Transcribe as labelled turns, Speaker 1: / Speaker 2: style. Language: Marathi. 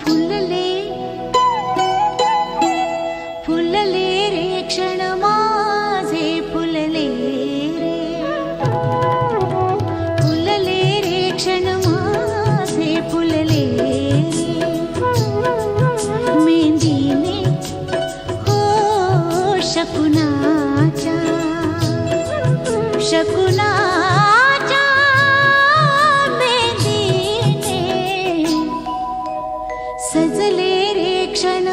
Speaker 1: फुलले फुलले रे क्षण माझे फुलले रे फुलले रे क्षण माझे फुलले मेंदीने हो शकुनाच्या मेंदीने सजले रे क्षण